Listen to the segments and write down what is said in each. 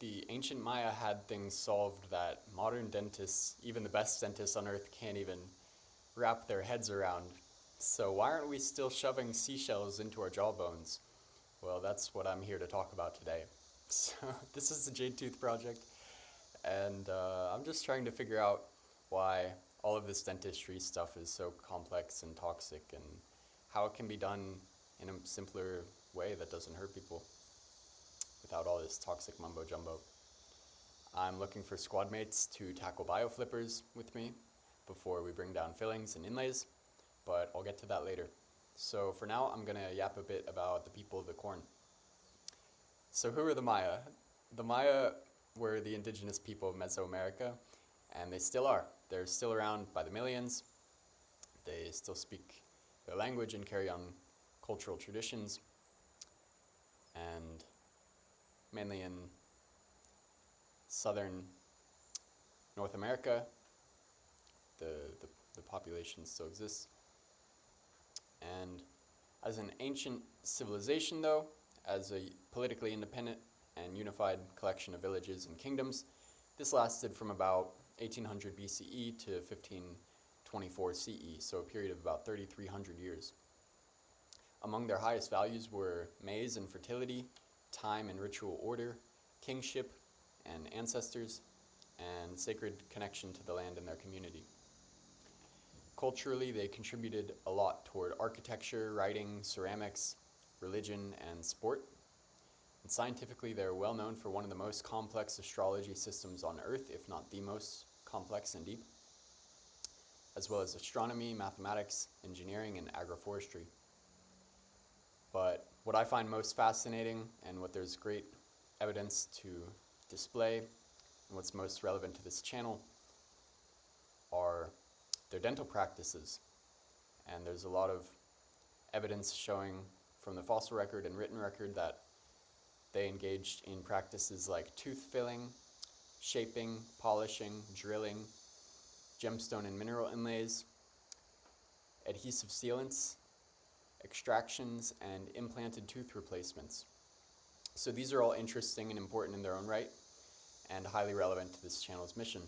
the ancient Maya had things solved that modern dentists, even the best dentists on earth, can't even wrap their heads around. So why aren't we still shoving seashells into our jawbones? Well, that's what I'm here to talk about today. So this is the Jade Tooth Project, and I'm just trying to figure out why all of this dentistry stuff is so complex and toxic, and how it can be done in a simpler way that doesn't hurt people without all this toxic mumbo jumbo. I'm looking for squad mates to tackle bioflippers with me before we bring down fillings and inlays, but I'll get to that later. So for now, I'm gonna yap a bit about the people of the corn. So who are the Maya? The Maya were the indigenous people of Mesoamerica, and they still are. They're still around by the millions. They still speak their language and carry on cultural traditions, and mainly in southern North America, the population still exists. And as an ancient civilization, though, as a politically independent and unified collection of villages and kingdoms, this lasted from about 1800 BCE to 1524 CE, so a period of about 3,300 years. Among their highest values were maize and fertility, time and ritual order, kingship and ancestors, and sacred connection to the land and their community. Culturally, they contributed a lot toward architecture, writing, ceramics, religion, and sport. And scientifically, they're well known for one of the most complex astrology systems on Earth, if not the most complex and deep, as well as astronomy, mathematics, engineering, and agroforestry. But what I find most fascinating, and what there's great evidence to display, and what's most relevant to this channel, are their dental practices. And there's a lot of evidence showing from the fossil record and written record that they engaged in practices like tooth filling, shaping, polishing, drilling, gemstone and mineral inlays, adhesive sealants, extractions, and implanted tooth replacements. So these are all interesting and important in their own right, and highly relevant to this channel's mission.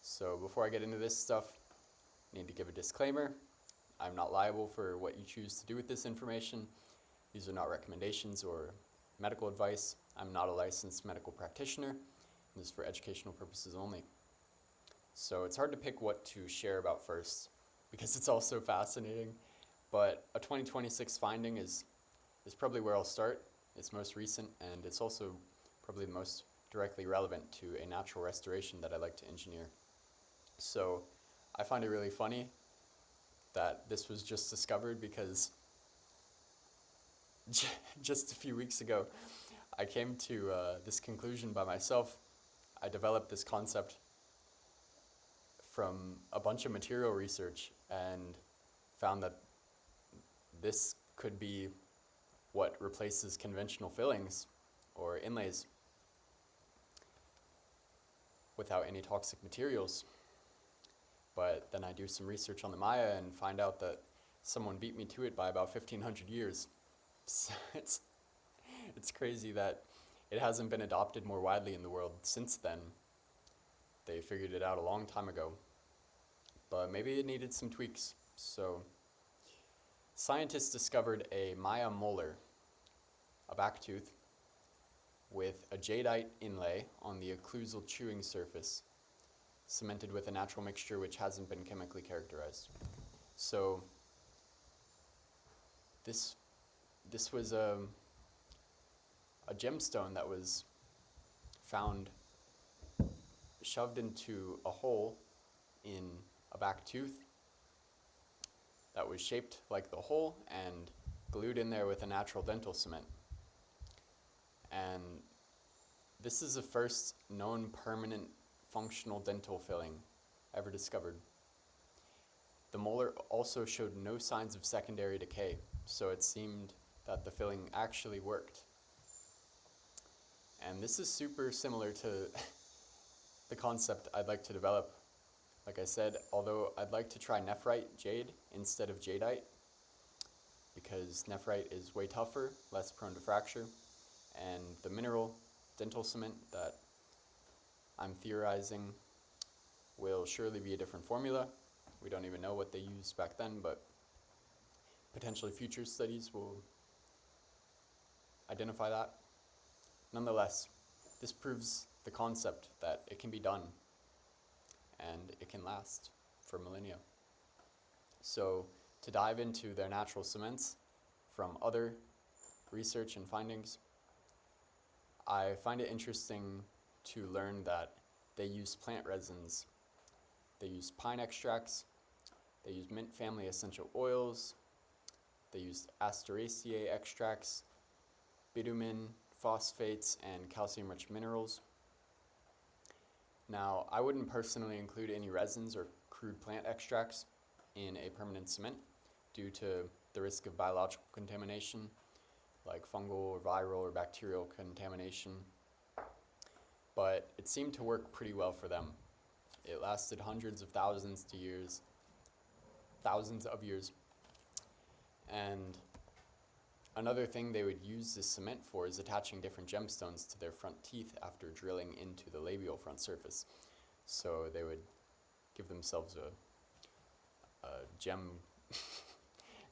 So before I get into this stuff, I need to give a disclaimer. I'm not liable for what you choose to do with this information. These are not recommendations or medical advice. I'm not a licensed medical practitioner. This is for educational purposes only. So it's hard to pick what to share about first, because it's all so fascinating. But a 2026 finding is probably where I'll start. It's most recent, and it's also probably the most directly relevant to a natural restoration that I like to engineer. So I find it really funny that this was just discovered, because just a few weeks ago, I came to this conclusion by myself. I developed this concept from a bunch of material research and found that this could be what replaces conventional fillings or inlays without any toxic materials. But then I do some research on the Maya and find out that someone beat me to it by about 1,500 years. So it's crazy that it hasn't been adopted more widely in the world since then. They figured it out a long time ago, but maybe it needed some tweaks. So scientists discovered a Maya molar, a back tooth, with a jadeite inlay on the occlusal chewing surface, cemented with a natural mixture which hasn't been chemically characterized. So this was a gemstone that was found shoved into a hole in a back tooth that was shaped like the hole and glued in there with a natural dental cement. And this is the first known permanent functional dental filling ever discovered. The molar also showed no signs of secondary decay, so it seemed that the filling actually worked. And this is super similar to the concept I'd like to develop. Like I said, although I'd like to try nephrite jade instead of jadeite, because nephrite is way tougher, less prone to fracture, and the mineral dental cement that I'm theorizing will surely be a different formula. We don't even know what they used back then, but potentially future studies will identify that. Nonetheless, this proves the concept that it can be done and it can last for millennia. So to dive into their natural cements from other research and findings, I find it interesting to learn that they use plant resins. They use pine extracts, they use mint family essential oils, they used Asteraceae extracts, bitumen, phosphates, and calcium-rich minerals. Now, I wouldn't personally include any resins or crude plant extracts in a permanent cement due to the risk of biological contamination, like fungal or viral or bacterial contamination. But it seemed to work pretty well for them. It lasted hundreds of thousands of years. And another thing they would use this cement for is attaching different gemstones to their front teeth after drilling into the labial front surface. So they would give themselves a gem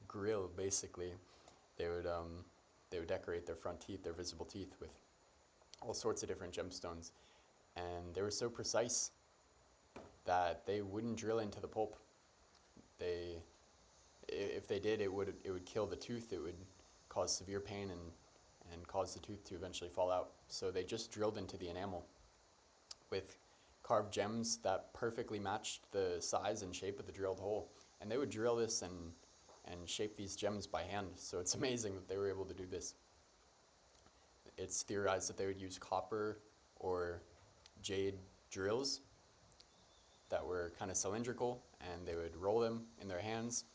grill, basically. They would decorate their front teeth, their visible teeth, with all sorts of different gemstones. And they were so precise that they wouldn't drill into the pulp. If they did, it would kill the tooth. It would cause severe pain and cause the tooth to eventually fall out. So they just drilled into the enamel with carved gems that perfectly matched the size and shape of the drilled hole. And they would drill this and shape these gems by hand. So it's amazing that they were able to do this. It's theorized that they would use copper or jade drills that were kind of cylindrical, and they would roll them in their hands,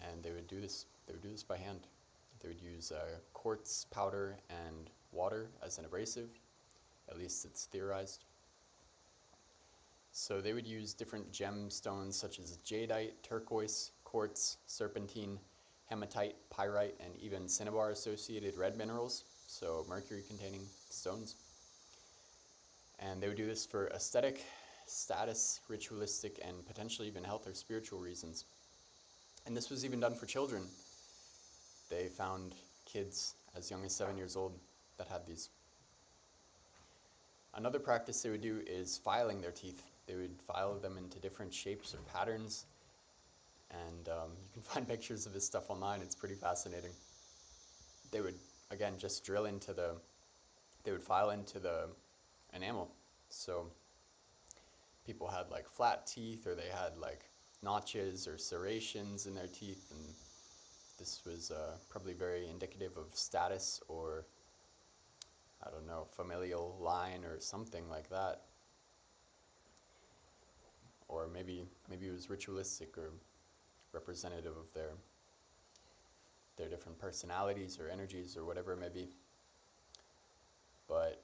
and they would do this by hand. They would use quartz powder and water as an abrasive, at least it's theorized. So they would use different gemstones such as jadeite, turquoise, quartz, serpentine, hematite, pyrite, and even cinnabar-associated red minerals, so mercury-containing stones. And they would do this for aesthetic, status, ritualistic, and potentially even health or spiritual reasons. And this was even done for children. They found kids as young as 7 years old that had these. Another practice they would do is filing their teeth. They would file them into different shapes or patterns, and you can find pictures of this stuff online. It's pretty fascinating. They would, again, just drill into they would file into the enamel. So people had like flat teeth, or they had like notches or serrations in their teeth, and this was probably very indicative of status, or I don't know, familial line or something like that. Or maybe it was ritualistic or representative of their different personalities or energies or whatever it may be. But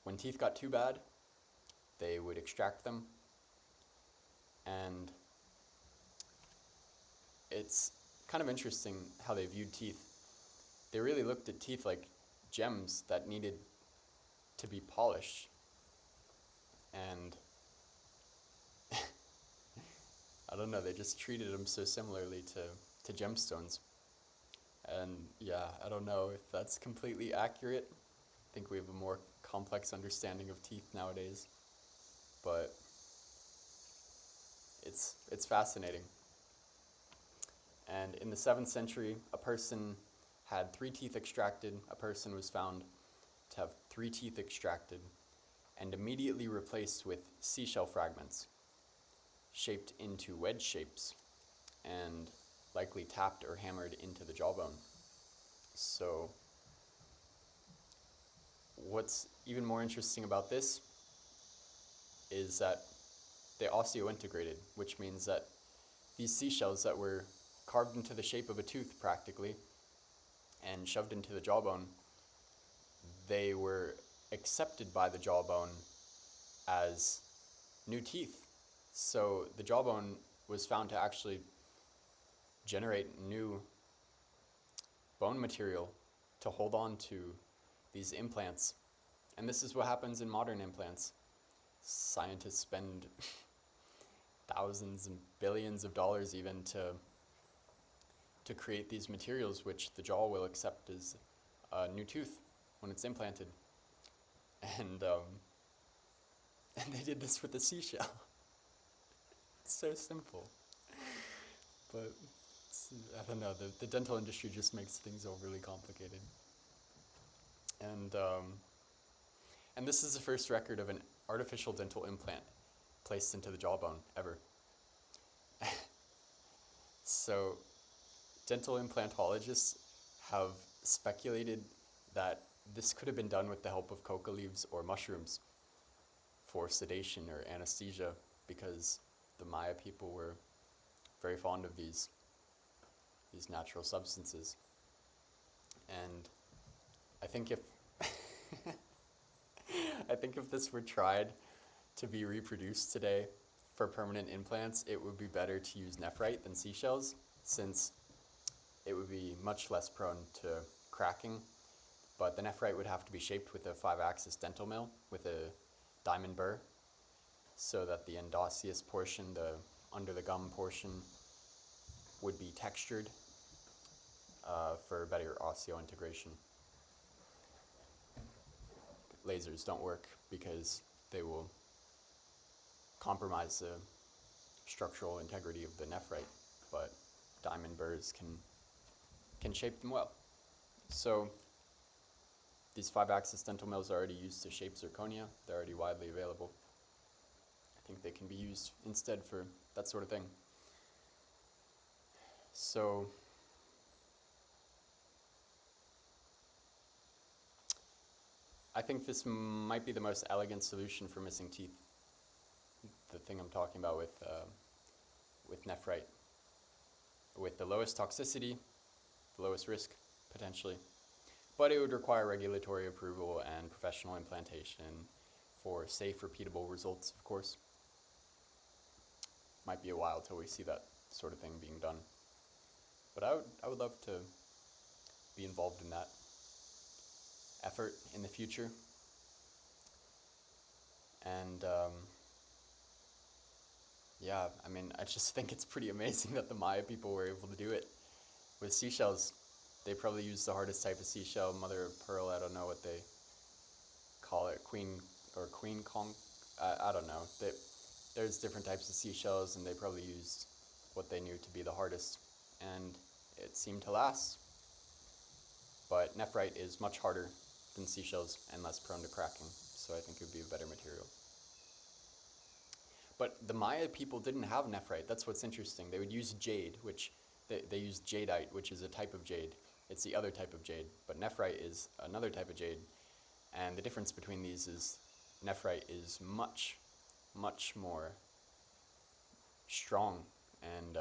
when teeth got too bad, they would extract them, and it's kind of interesting how they viewed teeth. They really looked at teeth like gems that needed to be polished, and I don't know, they just treated them so similarly to gemstones. And yeah, I don't know if that's completely accurate. I think we have a more complex understanding of teeth nowadays, but it's fascinating. And in the 7th century, a person had 3 teeth extracted. A person was found to have 3 teeth extracted and immediately replaced with seashell fragments, shaped into wedge shapes, and likely tapped or hammered into the jawbone. So what's even more interesting about this is that they osseointegrated, which means that these seashells that were carved into the shape of a tooth practically and shoved into the jawbone, they were accepted by the jawbone as new teeth. So the jawbone was found to actually generate new bone material to hold on to these implants And this is what happens in modern implants. Scientists spend thousands and billions of dollars even to create these materials which the jaw will accept as a new tooth when it's implanted. And they did this with the seashell. It's so simple. But I don't know, the dental industry just makes things overly complicated. And this is the first record of an artificial dental implant placed into the jawbone ever. So dental implantologists have speculated that this could have been done with the help of coca leaves or mushrooms for sedation or anesthesia, because the Maya people were very fond of these natural substances. And I think if I think if this were tried to be reproduced today for permanent implants, it would be better to use nephrite than seashells, since it would be much less prone to cracking. But the nephrite would have to be shaped with a 5-axis dental mill with a diamond burr, so that the endosseous portion, the under the gum portion, would be textured for better osseointegration. Lasers don't work because they will compromise the structural integrity of the nephrite, but diamond burrs can shape them well. So these 5-axis dental mills are already used to shape zirconia. They're already widely available. I think they can be used instead for that sort of thing. So I think this might be the most elegant solution for missing teeth. The thing I'm talking about with nephrite, with the lowest toxicity, the lowest risk potentially, but it would require regulatory approval and professional implantation for safe, repeatable results, of course. Might be a while till we see that sort of thing being done, but I would love to be involved in that effort in the future. And yeah, I mean, I just think it's pretty amazing that the Maya people were able to do it with seashells. They probably used the hardest type of seashell, mother of pearl, I don't know what they call it, queen conch, I don't know. There's different types of seashells, and they probably used what they knew to be the hardest, and it seemed to last. But nephrite is much harder than seashells and less prone to cracking, so I think it would be a better material. But the Maya people didn't have nephrite. That's what's interesting. They would use jade, which they used jadeite, which is a type of jade. It's the other type of jade, but nephrite is another type of jade. And the difference between these is nephrite is much, much more strong and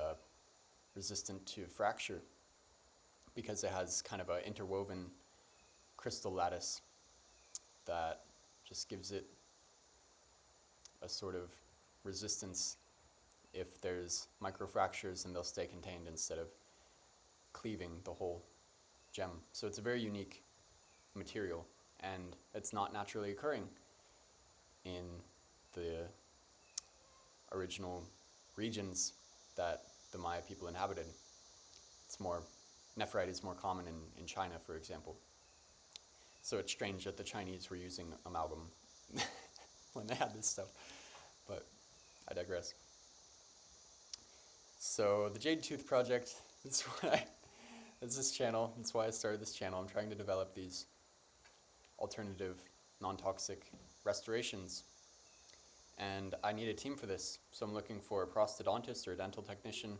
resistant to fracture, because it has kind of an interwoven crystal lattice that just gives it a sort of resistance. If there's microfractures, and they'll stay contained instead of cleaving the whole gem. So it's a very unique material, and it's not naturally occurring in the original regions that the Maya people inhabited. It's more, nephrite is more common in China, for example. So it's strange that the Chinese were using amalgam when they had this stuff, but I digress. So the Jade Tooth Project, that's this channel, that's why I started this channel. I'm trying to develop these alternative, non-toxic restorations, and I need a team for this. So I'm looking for a prosthodontist or a dental technician,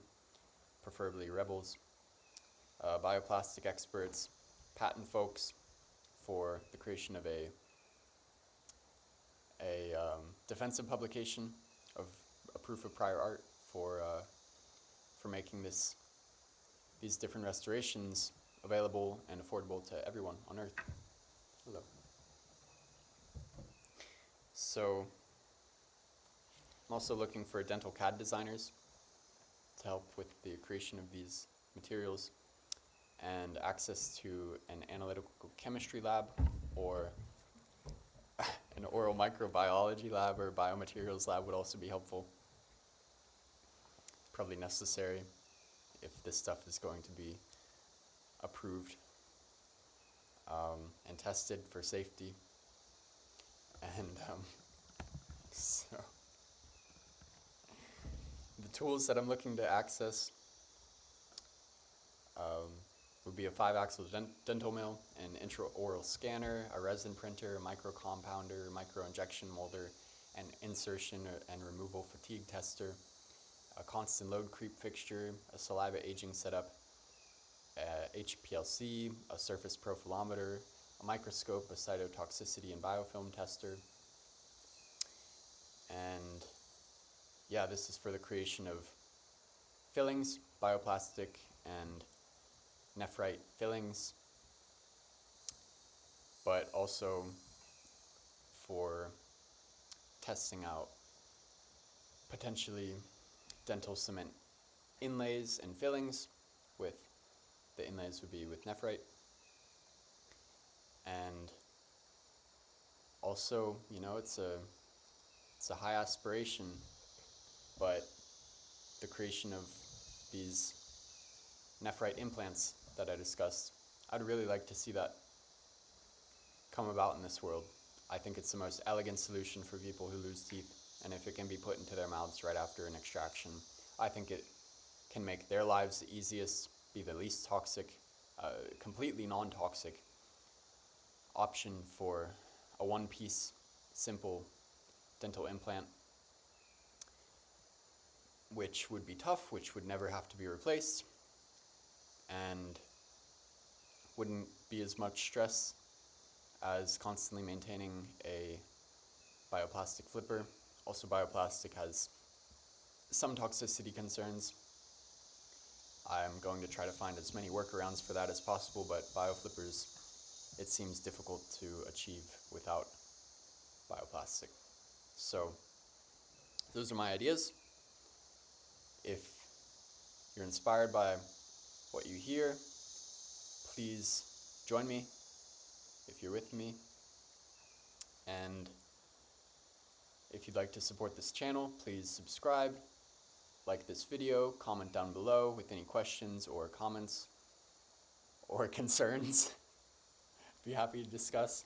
preferably rebels, bioplastic experts, patent folks for the creation of a defensive publication of a proof of prior art for making these different restorations available and affordable to everyone on Earth. Hello. So I'm also looking for dental CAD designers to help with the creation of these materials, and access to an analytical chemistry lab or oral microbiology lab or biomaterials lab would also be helpful. Probably necessary if this stuff is going to be approved and tested for safety. And so the tools that I'm looking to access would be a 5-axle dental mill, an intraoral scanner, a resin printer, a micro-compounder, micro-injection molder, an insertion and removal fatigue tester, a constant load creep fixture, a saliva aging setup, a HPLC, a surface profilometer, a microscope, a cytotoxicity and biofilm tester. And yeah, this is for the creation of fillings, bioplastic and nephrite fillings, but also for testing out potentially dental cement inlays and fillings. With the inlays would be with nephrite. And also, you know, it's a high aspiration, but the creation of these nephrite implants that I discussed, I'd really like to see that come about in this world. I think it's the most elegant solution for people who lose teeth, and if it can be put into their mouths right after an extraction, I think it can make their lives the easiest, be the least toxic, completely non-toxic option for a one-piece, simple dental implant, which would be tough, which would never have to be replaced, and wouldn't be as much stress as constantly maintaining a bioplastic flipper. Also, bioplastic has some toxicity concerns. I'm going to try to find as many workarounds for that as possible, but bioflippers, it seems difficult to achieve without bioplastic. So those are my ideas. If you're inspired by what you hear, please join me if you're with me. And if you'd like to support this channel, please subscribe, like this video, comment down below with any questions or comments or concerns. Be happy to discuss.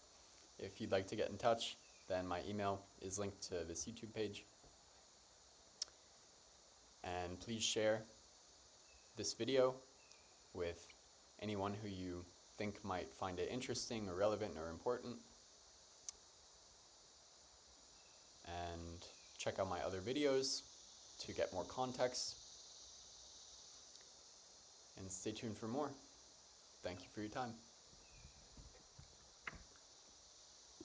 If you'd like to get in touch, then my email is linked to this YouTube page. And please share this video with anyone who you think might find it interesting or relevant or important. And check out my other videos to get more context. And stay tuned for more. Thank you for your time.